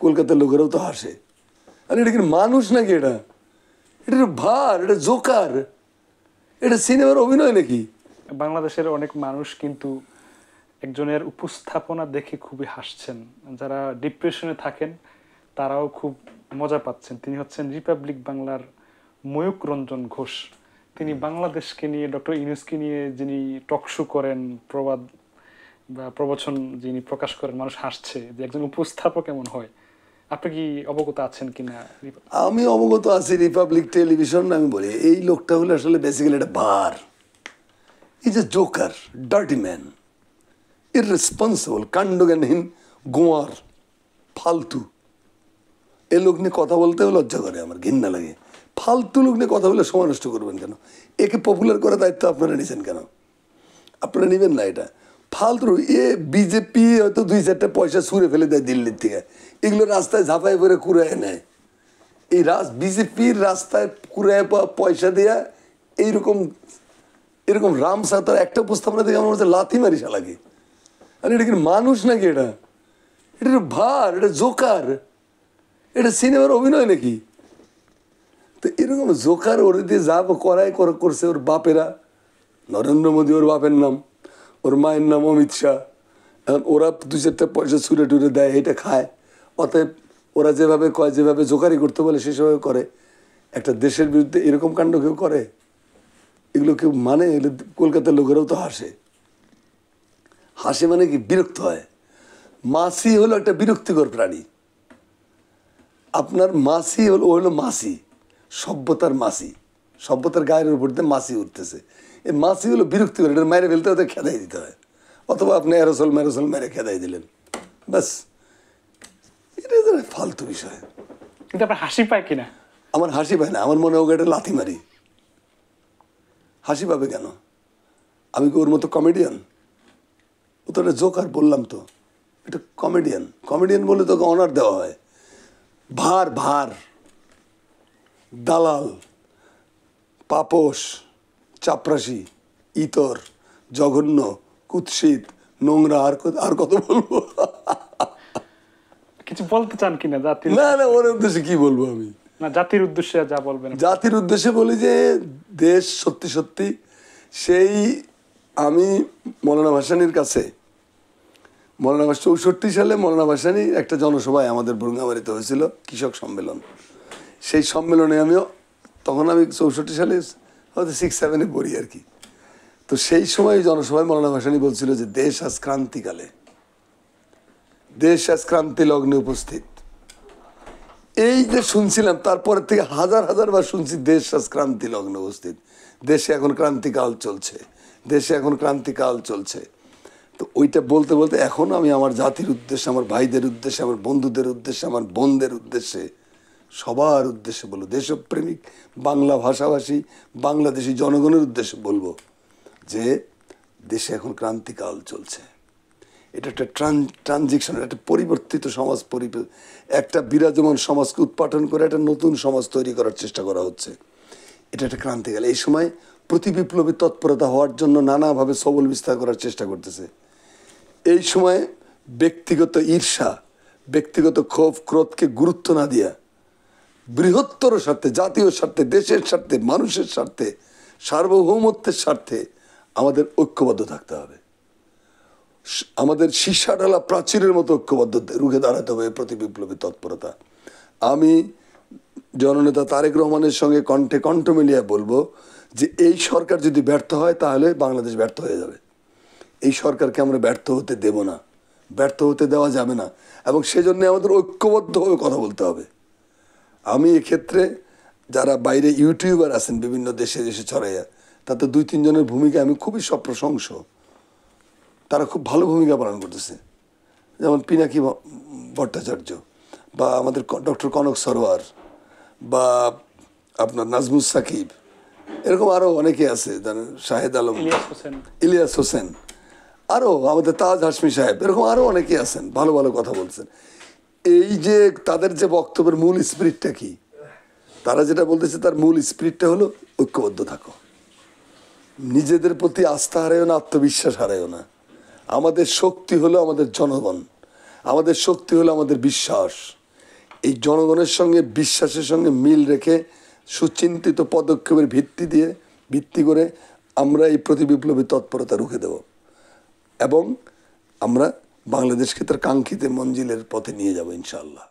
কলকাতার লোকেরাও তো হাসে। আর এটা কি মানুষ নাকি? এটা এটা ভার, এটা জোকার, এটা সিনেমার অভিনয় নাকি? বাংলাদেশের অনেক মানুষ কিন্তু একজনের উপস্থাপনা দেখে খুবই হাসছেন। যারা ডিপ্রেশনে থাকেন তারাও খুব মজা পাচ্ছেন। তিনি হচ্ছেন রিপাবলিক বাংলার ময়ূক রঞ্জন ঘোষ। তিনি বাংলাদেশকে নিয়ে, ডক্টর ইউনূসকে নিয়ে যিনি টকশো করেন, প্রবাদ বা প্রবচন যিনি প্রকাশ করেন, মানুষ হাসছে যে একজন উপস্থাপক এমন হয়। আপনি কি অবগত আছেন কিনা? আমি অবগত আছি। রিপাবলিক টেলিভিশন, আমি বলি এই লোকটা হলো আসলে বেসিক্যালি একটা ভার। Is a joker, dirty man, irresponsible, কাণ্ডজ্ঞানহীন, গোয়ার, ফালতু। এ লোক নিয়ে কথা বলতেও লজ্জা করে, আমার ঘৃণা লাগে। ফালতু লোক নিয়ে কথা বলে সময় নষ্ট করবেন কেন? একে পপুলার করার দায়িত্ব আপনারা নিয়েছেন কেন? আপনারা নেবেন না এটা। ফালতু বিজেপি হয়তো 2-4টা পয়সা ছুঁড়ে ফেলে দেয় দিল্লির থেকে, এগুলো রাস্তায় ঝাঁপাই করে কুড়ায় নেয়। এই বিজেপির রাস্তায় কুড়ায় পয়সা দেয়া এরকম রামসাতার একটা উপস্থাপনা দেখে আমার হচ্ছে লাথি মারি শালাকে। আর এটা কি মানুষ নাকি? এটা এটা ভার, এটা জোকার, এটা সিনেমার অভিনয় নাকি? তো এরকম জোকার ওর দিয়ে যা করছে ওর বাপেরা। নরেন্দ্র মোদী ওর বাপের নাম, ওর মায়ের নাম অমিত শাহ। এখন ওরা 2-4টা পয়সা ছুঁড়ে টুরে দেয়, এটা খায়। অতএব ওরা যেভাবে কয়, যেভাবে জোকারি করতে বলে সেভাবে করে। একটা দেশের বিরুদ্ধে এরকম কাণ্ড কেউ করে? এগুলো কেউ মানে? কলকাতার লোকেরাও তো হাসে। হাসে মানে কি? বিরক্ত হয়। মাছি হলো একটা বিরক্তিকর প্রাণী। আপনার মাছি হলো মাছি, সভ্যতার মাছি, সভ্যতার গায়ের উপর দিয়ে মাছি উঠতেছে। এই মাছি হলো বিরক্তিকর, এটা মেরে ফেলতে হতে খেদাই দিতে হয়, অথবা আপনি অ্যারোসল মেরে খেদাই দিলেন, ব্যাস। এটা ফালতু বিষয়। কিন্তু আপনার হাসি পায় কিনা? আমার হাসি পায় না, আমার মনে হোক এটা লাথি মারি। হাসি পাবে কেন? আমি কি ওর মতো কমেডিয়ান? ও তো একটা জোকার, বললাম তো, এটা কমেডিয়ান। কমেডিয়ান বলে তোকে অনার দেওয়া হয়। ভার, দালাল, পাপোশ, চাপরাশি, ইতর, জঘন্য, কুৎসিত, নোংরা, আর কত বলবো? কিছু বলতে চান কিনা জাতির? না, ওর উদ্দেশ্যে কি বলবো আমি? না, জাতির উদ্দেশ্যে যা বলবেন। জাতির উদ্দেশ্যে বলি যে দেশ সত্যি সত্যি সেই, আমি মৌলানা ভাসানীর কাছে, 64 সালে মৌলানা ভাসানী একটা জনসভায় আমাদের ভুরুঙ্গামারিতে হয়েছিল, কৃষক সম্মেলন। সেই সম্মেলনে তখন আমি 64 সালে হয়তো 6-7-এ পড়ি আর কি। তো সেই সময় জনসভায় মৌলানা ভাসানী বলছিল যে দেশ আজ ক্রান্তিকালে, দেশ আজ ক্রান্তি লগ্নে উপস্থিত। এই যে শুনছিলাম, তারপরের থেকে হাজার বার শুনছি দেশ আজ ক্রান্তি লগ্নে উপস্থিত, দেশে এখন ক্রান্তিকাল চলছে, দেশে এখন ক্রান্তিকাল চলছে। তো ওইটা বলতে বলতে এখন আমি আমার জাতির উদ্দেশ্যে, আমার ভাইদের উদ্দেশ্যে, আমার বন্ধুদের উদ্দেশ্যে, আমার বোনদের উদ্দেশ্যে, সবার উদ্দেশ্যে বলবো, দেশপ্রেমিক বাংলা ভাষাভাষী বাংলাদেশি জনগণের উদ্দেশ্যে বলবো যে দেশে এখন ক্রান্তিকাল চলছে। এটা একটা ট্রানজিকশন, একটা পরিবর্তিত সমাজ, একটা বিরাজমান সমাজকে উৎপাটন করে একটা নতুন সমাজ তৈরি করার চেষ্টা করা হচ্ছে। এটা একটা ক্রান্তিকাল। এই সময় প্রতি বিপ্লবী তৎপরতা হওয়ার জন্য নানাভাবে সবল বিস্তার করার চেষ্টা করতেছে। এই সময় ব্যক্তিগত ঈর্ষা, ব্যক্তিগত ক্ষোভ ক্রোধকে গুরুত্ব না দিয়া বৃহত্তর স্বার্থে, জাতীয় স্বার্থে, দেশের স্বার্থে, মানুষের স্বার্থে, সার্বভৌমত্বের স্বার্থে আমাদের ঐক্যবদ্ধ থাকতে হবে। আমাদের সীসা-ঢালা প্রাচীরের মতো ঐক্যবদ্ধ রুখে দাঁড়াতে হবে প্রতি বিপ্লবী তৎপরতা। আমি জননেতা তারেক রহমানের সঙ্গে কণ্ঠে কণ্ঠ মিলিয়ে বলবো যে এই সরকার যদি ব্যর্থ হয় তাহলে বাংলাদেশ ব্যর্থ হয়ে যাবে। এই সরকারকে আমরা ব্যর্থ হতে দেব না, ব্যর্থ হতে দেওয়া যাবে না, এবং সেজন্য আমাদের ঐক্যবদ্ধভাবে কথা বলতে হবে। আমি এক্ষেত্রে যারা বাইরে ইউটিউবার আছেন বিভিন্ন দেশে দেশে ছড়াইয়া, তাতে 2-3 জনের ভূমিকা আমি খুবই সপ্রশংস। তারা খুব ভালো ভূমিকা পালন করতেছে, যেমন পিনাকি ভট্টাচার্য, বা আমাদের ডক্টর কনক সরোয়ার, বা আপনার নাজমুস সাকিব, এরকম আরও অনেকে আছে, শাহেদ আলম, ইলিয়াস হোসেন, আরও আমাদের তাজ হাশমি সাহেব, এরকম আরও অনেকে আছেন, ভালো ভালো কথা বলছেন। এই যে তাদের যে বক্তব্যের মূল স্পিরিটটা কি, তারা যেটা বলতেছে তার মূল স্পিরিটটা হলো ঐক্যবদ্ধ থাকো, নিজেদের প্রতি আস্থা হারায়ও না, আত্মবিশ্বাস হারায়ও না। আমাদের শক্তি হলো আমাদের জনগণ, আমাদের শক্তি হলো আমাদের বিশ্বাস। এই জনগণের সঙ্গে বিশ্বাসের সঙ্গে মিল রেখে সুচিন্তিত পদক্ষেপের ভিত্তি করে আমরা এই প্রতিবিপ্লবী তৎপরতা রুখে দেব এবং আমরা বাংলাদেশকে তার কাঙ্ক্ষিত মঞ্জিলের পথে নিয়ে যাব ইনশাআল্লাহ।